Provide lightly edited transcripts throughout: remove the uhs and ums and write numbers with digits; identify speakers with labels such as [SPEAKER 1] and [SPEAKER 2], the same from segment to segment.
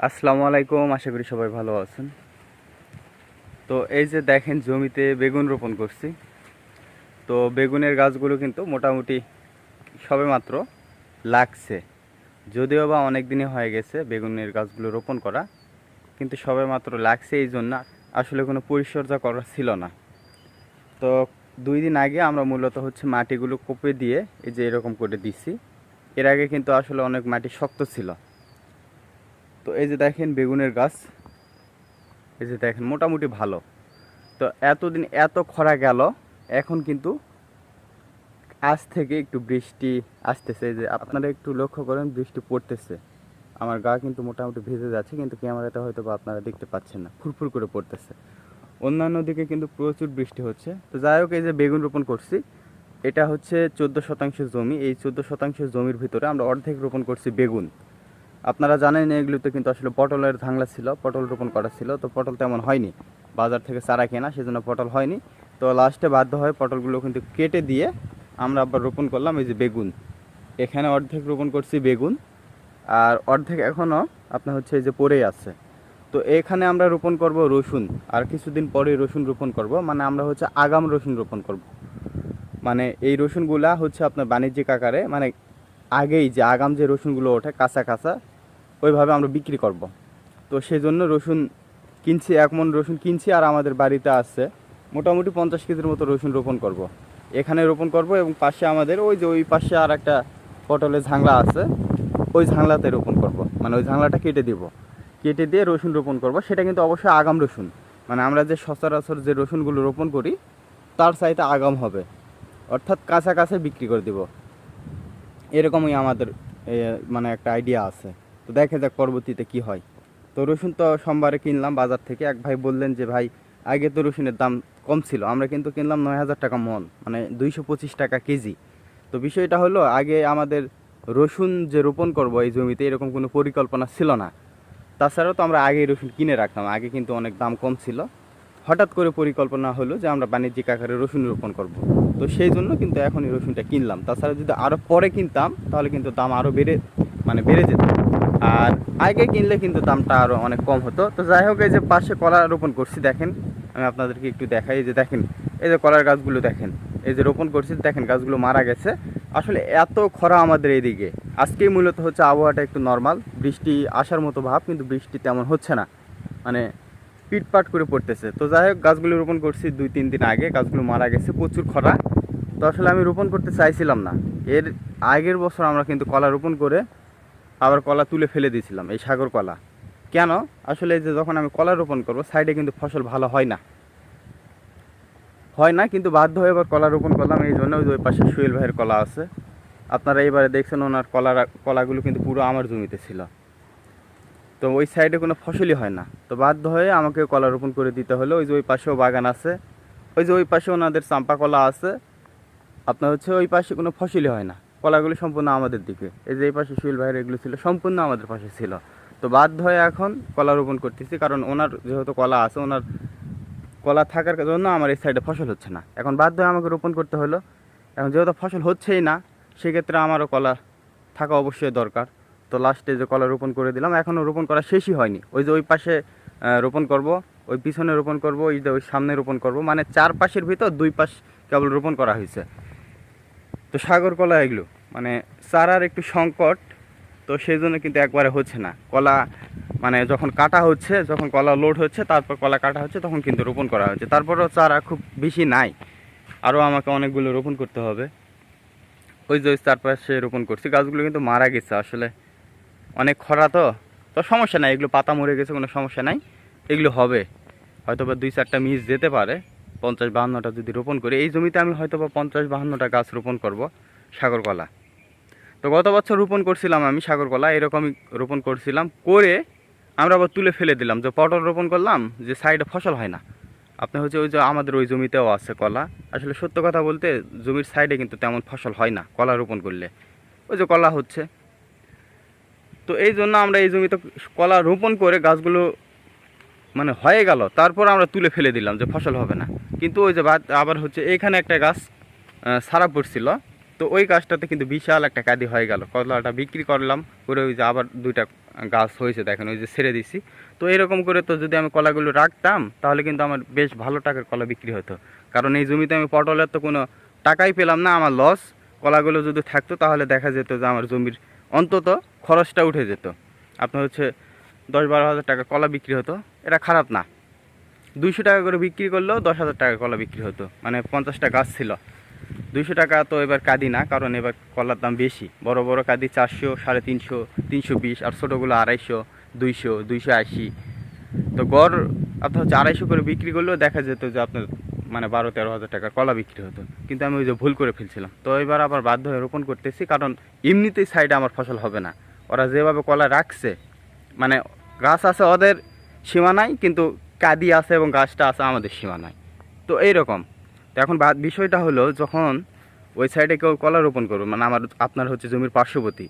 [SPEAKER 1] আসসালামু আলাইকুম, আশা করি সবাই ভালো আছেন। তো এই যে দেখেন জমিতে বেগুন রোপণ করছি। তো বেগুনের গাছগুলো কিন্তু মোটামুটি সবেমাত্র লাগছে, যদিও বা অনেক দিনই হয়ে গেছে বেগুনের গাছগুলো রোপণ করা, কিন্তু সবেমাত্র লাগছে। এই জন্য আসলে কোনো পরিচর্যা করা ছিল না। তো 2 দিন আগে আমরা মূলত মাটিগুলো কোপে দিয়ে এই যে এরকম করে দিছি। এর আগে কিন্তু আসলে অনেক মাটি শক্ত ছিল। তো এই যে দেখেন বেগুনের গাছ, এই যে দেখেন মোটামুটি ভালো। তো এতদিন এত খরা গেল, এখন কিন্তু আজ থেকে একটু বৃষ্টি আসতেছে। যে আপনারা একটু লক্ষ্য করেন, বৃষ্টি পড়তেছে। আমার গা কিন্তু মোটামুটি ভিজে যাচ্ছে, কিন্তু ক্যামেরাতে হয়তো বা আপনারা দেখতে পাচ্ছেন না, ফুরফুর করে পড়তেছে। অন্যান্য দিকে কিন্তু প্রচুর বৃষ্টি হচ্ছে। তো যাই হোক, এই যে বেগুন রোপণ করছি, এটা 14 শতাংশ জমি। এই 14 শতাংশ জমির ভিতরে আমরা অর্ধেক রোপণ করছি বেগুন। আপনারা জানেন এগুলোতে কিন্তু আসলে পটলের ধাংলা ছিল, পটল রোপণ করা ছিল। তো পটল তেমন হয়নি, বাজার থেকে চারা কেনা, সেজন্য পটল হয়নি। তো লাস্টে বাধ্য হয়ে পটলগুলো কিন্তু কেটে দিয়ে আমরা আবার রোপণ করলাম এই যে বেগুন। এখানে অর্ধেক রোপণ করছি বেগুন, আর অর্ধেক এখনও আপনার এই যে পড়েই আছে। তো এখানে আমরা রোপণ করব রসুন, আর কিছুদিন পরে রসুন রোপণ করব। মানে আমরা আগাম রসুন রোপণ করব। মানে এই রসুনগুলা আপনার বাণিজ্যিক আকারে, মানে আগেই যে আগাম যে রসুনগুলো ওঠে কাঁচা কাঁচা, ওইভাবে আমরা বিক্রি করব। তো সেই জন্য রসুন কিনছি, 1 মণ রসুন কিনছি, আর আমাদের বাড়িতে আছে মোটামুটি 50 কেজির মতো রসুন রোপণ করব। এখানে রোপণ করব, এবং পাশে আমাদের ওই পাশে আর একটা পটলের ঝাংলা আছে, ওই ঝাংলাতে রোপণ করব। মানে ওই ঝাংলাটা কেটে দিব, কেটে দিয়ে রসুন রোপণ করব। সেটা কিন্তু অবশ্যই আগাম রসুন, মানে আমরা যে সচরাচর যে রসুনগুলো রোপণ করি তার চাইতে আগাম হবে, অর্থাৎ কাঁচা কাঁচা বিক্রি করে দিব। এরকমই আমাদের মানে একটা আইডিয়া আছে। তো দেখা যাক পরবর্তীতে কি হয়। তো রসুন তো সোমবারে কিনলাম বাজার থেকে। এক ভাই বললেন যে ভাই, আগে তো রসুনের দাম কম ছিল, আমরা কিন্তু কিনলাম 9,000 টাকা মন, মানে 225 টাকা কেজি। তো বিষয়টা হলো, আগে আমাদের রসুন যে রোপণ করব এই জমিতে, এরকম কোনো পরিকল্পনা ছিল না। তাছাড়াও তো আমরা আগেই রসুন কিনে রাখতাম, আগে কিন্তু অনেক দাম কম ছিল। হঠাৎ করে পরিকল্পনা হলো যে আমরা বাণিজ্যিক আকারে রসুন রোপণ করব। তো সেই জন্য কিন্তু এখন এই রসুনটা কিনলাম। তাছাড়া যদি আরও পরে কিনতাম তাহলে কিন্তু দাম আরও বেড়ে যেত। আর আগে কিনলে কিন্তু দামটা আরও অনেক কম হতো। তো যাই হোক, এই যে পাশে কলা রোপণ করছি, দেখেন আমি আপনাদেরকে একটু দেখাই। এই যে দেখেন, এই যে কলার গাছগুলো দেখেন, এই যে রোপণ করছি, দেখেন গাছগুলো মারা গেছে। আসলে এত খরা আমাদের এইদিকে। আজকেই মূলত আবহাওয়াটা একটু নর্মাল, বৃষ্টি আসার মতো ভাব, কিন্তু বৃষ্টি তেমন হচ্ছে না, মানে পিটপাট করে পড়তেছে। তো যাই হোক, গাছগুলো রোপণ করছি 2-3 দিন আগে, গাছগুলো মারা গেছে, প্রচুর খরা। তো আসলে আমি রোপণ করতে চাইছিলাম না। এর আগের বছর আমরা কিন্তু কলা রোপণ করে আবার কলা তুলে ফেলে দিয়েছিলাম, এই সাগর কলা। কেন? আসলে এই যে যখন আমি কলা রোপণ করব, সাইডে কিন্তু ফসল ভালো হয় না, কিন্তু বাধ্য হয়ে এবার কলা রোপণ করলাম। এই জন্য ওই পাশে সুয়েল ভাইয়ের কলা আছে, আপনারা এবারে দেখছেন ওনার কলাগুলো কিন্তু পুরো আমার জমিতে ছিল। তো ওই সাইডে কোনো ফসলই হয় না, তো বাধ্য হয়ে আমাকে কলা রোপণ করে দিতে হলো। ওই যে ওই পাশেও বাগান আছে, ওই যে ওই পাশে ওনাদের চাম্পা কলা আছে। আপনার ওই পাশে কোনো ফসলই হয় না, কলাগুলো সম্পূর্ণ আমাদের দিকে। এই যে এই পাশে সুইল ভাইয়ের এগুলো ছিল, সম্পূর্ণ আমাদের পাশে ছিল। তো বাধ্য হয়ে এখন কলা রোপণ করতেছি, কারণ ওনার যেহেতু কলা আছে, ওনার কলা থাকার জন্য আমার এই সাইডে ফসল হচ্ছে না। এখন বাধ্য হয়ে আমাকে রোপণ করতে হলো। এখন যেহেতু ফসল হচ্ছেই না, সেক্ষেত্রে আমারও কলা থাকা অবশ্যই দরকার। তো লাস্টে যে কলা রোপণ করে দিলাম, এখনও রোপণ করা শেষই হয়নি। ওই যে ওই পাশে রোপণ করব, ওই পিছনে রোপণ করব, ওই যে ওই সামনে রোপণ করব, মানে 4 পাশের ভিতর 2 পাশ কেবল রোপণ করা হয়েছে। তো সাগর কলা এগুলো মানে চারার একটু সংকট, তো সেই জন্য কিন্তু একবারে হচ্ছে না কলা। মানে যখন কাটা হচ্ছে, যখন কলা লোড হচ্ছে, তারপর কলা কাটা হচ্ছে, তখন কিন্তু রোপণ করা হচ্ছে। তারপরেও চারা খুব বেশি নাই, আরও আমাকে অনেকগুলো রোপণ করতে হবে। ওই যে ওই চারপাশে রোপণ করছি, গাছগুলো কিন্তু মারা গেছে আসলে, অনেক খরা। তো তো সমস্যা নাই, এগুলো পাতা মরে গেছে, কোনো সমস্যা নাই, এগুলো হবে। হয়তো বা 2-4টা মিস যেতে পারে। 50-52টা যদি রোপণ করি এই জমিতে, আমি হয়তো বা 50-52টা গাছ রোপণ করব সাগর কলা। তো গত বছর রোপণ করছিলাম আমি সাগর কলা, এরকমই রোপণ করছিলাম, করে আমরা আবার তুলে ফেলে দিলাম। যে পটল রোপণ করলাম, যে সাইডে ফসল হয় না। আপনি ওই যে আমাদের ওই জমিতেও আছে কলা। আসলে সত্য কথা বলতে, জমির সাইডে কিন্তু তেমন ফসল হয় না কলা রোপণ করলে, ওই যে কলা হচ্ছে। তো এই জন্য আমরা এই জমিতে কলা রোপণ করে গাছগুলো মানে হয়ে গেল, তারপর আমরা তুলে ফেলে দিলাম যে ফসল হবে না। কিন্তু ওই যে আবার এখানে একটা গাছ সারা পড়ছিল, তো ওই গাছটাতে কিন্তু বিশাল একটা কাঁদি হয়ে গেল, কলাটা বিক্রি করলাম করে ওই যে আবার 2টা গাছ হয়েছে দেখেন, ওই যে ছেড়ে দিছি। তো এরকম করে তো যদি আমি কলাগুলো রাখতাম তাহলে কিন্তু আমার বেশ ভালো টাকার কলা বিক্রি হতো, কারণ এই জমিতে আমি পটলের তো কোনো টাকাই পেলাম না, আমার লস। কলাগুলো যদি থাকতো তাহলে দেখা যেত যে আমার জমির অন্তত খরচটা উঠে যেত। আপনার হচ্ছে 10-12 হাজার টাকা কলা বিক্রি হতো, এটা খারাপ না। 200 টাকা করে বিক্রি করলেও 10,000 টাকা কলা বিক্রি হতো, মানে 50টা গাছ ছিল। 200 টাকা তো এবার কাঁদি না, কারণ এবার কলার দাম বেশি। বড় বড় কাঁদি 400, 350, 320, আর ছোটোগুলো 250, 200, 280। তো গড় আপনার হচ্ছে 250 করে বিক্রি করলেও দেখা যেত যে আপনার মানে 12-13 হাজার টাকার কলা বিক্রি হতো। কিন্তু আমি ওই যে ভুল করে ফেলছিলাম, তো এবার আবার বাধ্য হয়ে রোপণ করতেছি, কারণ এমনিতেই সাইডে আমার ফসল হবে না। ওরা যেভাবে কলা রাখছে, মানে গাছ আছে ওদের সীমানায়, কিন্তু কাঁদি আছে এবং গাছটা আছে আমাদের সীমানায়। তো এইরকম। তো এখন বিষয়টা হলো, যখন ওই সাইডে কেউ কলা রোপণ করবে, মানে আপনার হচ্ছে জমির পার্শ্ববর্তী,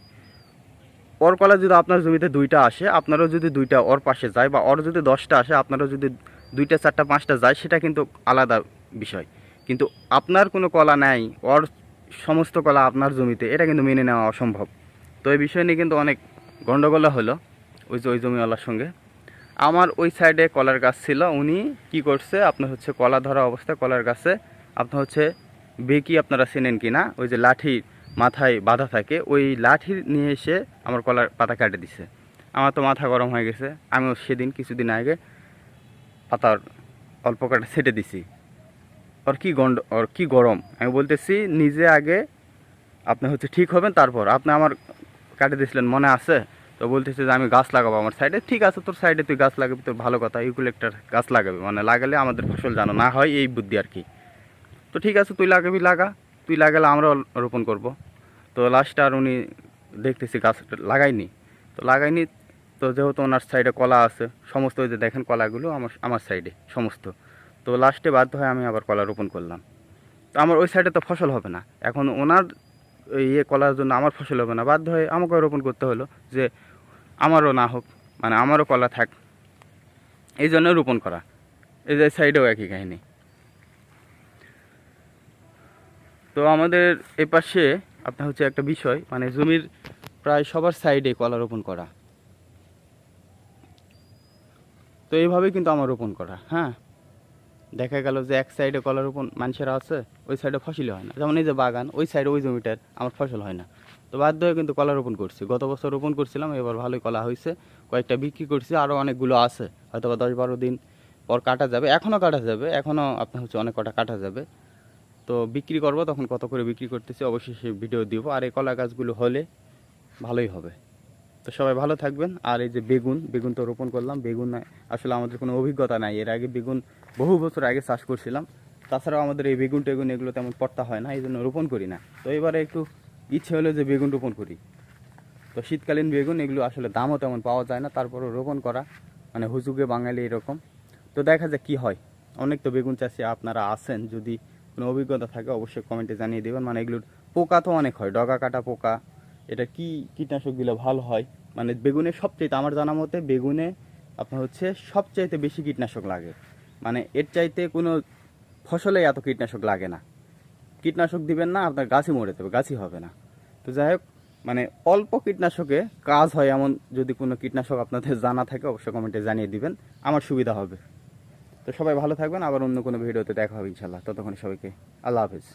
[SPEAKER 1] ওর কলা যদি আপনার জমিতে 2টা আসে, আপনারও যদি 2টা ওর পাশে যায়, বা ওর যদি 10টা আসে, আপনারও যদি 2টা 4টা 5টা যায়, সেটা কিন্তু আলাদা বিষয়। কিন্তু আপনার কোনো কলা নাই, ওর সমস্ত কলা আপনার জমিতে, এটা কিন্তু মেনে নেওয়া অসম্ভব। তো এই বিষয় নিয়ে কিন্তু অনেক গণ্ডগোল হলো ওই জমিওয়ালার সঙ্গে। আমার ওই সাইডে কলার গাছ ছিল, উনি কি করছে, আপনার হচ্ছে কলা ধরা অবস্থায় কলার গাছে আপনার হচ্ছে বেকি, আপনারা চেনেন কি না, ওই যে লাঠির মাথায় বাঁধা থাকে, ওই লাঠি নিয়ে এসে আমার কলার পাতা কেটে দিছে। আমার তো মাথা গরম হয়ে গেছে, আমিও সেদিন কিছুদিন আগে পাতার অল্প কাটা ছেটে দিছি। ওর কি গরম, আমি বলতেছি নিজে আগে আপনি হচ্ছে ঠিক হবেন, তারপর আপনি আমার কাটে দিয়েছিলেন মনে আছে। তো বলতেছে যে আমি গাছ লাগাবো আমার সাইডে। ঠিক আছে, তোর সাইডে তুই গাছ লাগাবি, তোর ভালো কথা, ইউক্যালিপটাস গাছ লাগাবি, মানে লাগালে আমাদের ফসল যেন না হয়, এই বুদ্ধি আর কি। তো ঠিক আছে, তুই লাগাবি লাগা, তুই লাগালে আমরাও রোপণ করব। তো লাস্টে আর উনি দেখতেছি গাছ লাগাইনি। তো যেহেতু ওনার সাইডে কলা আছে সমস্ত, ওই যে দেখেন কলাগুলো আমার সাইডে সমস্ত। তো লাস্টে বাধ্য হয়ে আমি আবার কলা রোপণ করলাম। তো আমার ওই সাইডে তো ফসল হবে না, এখন ওনার কলার জন্য আমার ফসল হবে না, বাধ্য হয়ে আমাকে রোপণ করতে হলো যে আমারও না হোক, মানে আমারও কলা থাক, এই জন্য রোপণ করা। এই যে সাইডেও একই কাহিনী। তো আমাদের এ পাশে আপনার হচ্ছে একটা বিষয়, মানে জমির প্রায় সবার সাইডে কলা রোপণ করা। তো এইভাবেই কিন্তু আমার রোপণ করা। হ্যাঁ, দেখা গেল যে এক সাইডে কলা রোপণ মানুষেরা আছে, ওই সাইডে ফসলই হয় না। যেমন এই যে বাগান, ওই সাইডে ওই জমিটার আমার ফসল হয় না, তো বাধ্য হয়ে কিন্তু কলা রোপণ করছি। গত বছর রোপণ করছিলাম, এবার ভালোই কলা হয়েছে, কয়েকটা বিক্রি করছি, আরও অনেকগুলো আছে, হয়তো বা 10-12 দিন পর কাটা যাবে, এখনও কাটা যাবে, এখনও আপনার হচ্ছে অনেক কটা কাটা যাবে। তো বিক্রি করব, তখন কত করে বিক্রি করতেছি অবশ্যই সেই ভিডিও দিব। আর এই কলা গাছগুলো হলে ভালোই হবে। তো সবাই ভালো থাকবেন। আর এই যে বেগুন তো রোপণ করলাম। বেগুন আসলে আমাদের কোনো অভিজ্ঞতা নাই, এর আগে বেগুন বহু বছর আগে চাষ করছিলাম। তাছাড়াও আমাদের এই বেগুন টেগুন এগুলো তেমন পড়তা হয় না, এই জন্য রোপণ করি না। তো এবারে একটু ইচ্ছে হলো যে বেগুন রোপণ করি। তো শীতকালীন বেগুন এগুলো আসলে দামও তেমন পাওয়া যায় না, তারপরও রোপণ করা, মানে হুজুগে বাঙালি এরকম। তো দেখা যায় কি হয়। অনেক তো বেগুন চাষি আপনারা আছেন, যদি কোনো অভিজ্ঞতা থাকে অবশ্যই কমেন্টে জানিয়ে দেবেন। মানে এগুলোর পোকা তো অনেক হয়, ডগা কাটা পোকা, এটা কি কীটনাশক দিলে ভালো হয়। মানে বেগুনে সবচাইতে আমার জানা মতে বেগুনে আপনার হচ্ছে সবচাইতে বেশি কীটনাশক লাগে, মানে এর চাইতে কোনো ফসলে এত কীটনাশক লাগে না। কীটনাশক দিবেন না, আপনার গাছই মরে যাবে, গাছই হবে না। তো যাই হোক, মানে অল্প কীটনাশকে কাজ হয় এমন যদি কোনো কীটনাশক আপনাদের জানা থাকে অবশ্যই কমেন্টে জানিয়ে দিবেন, আমার সুবিধা হবে। তো সবাই ভালো থাকবেন, আবার অন্য কোনো ভিডিওতে দেখা হবে ইনশাল্লাহ। ততক্ষণ সবাইকে আল্লাহ হাফেজ।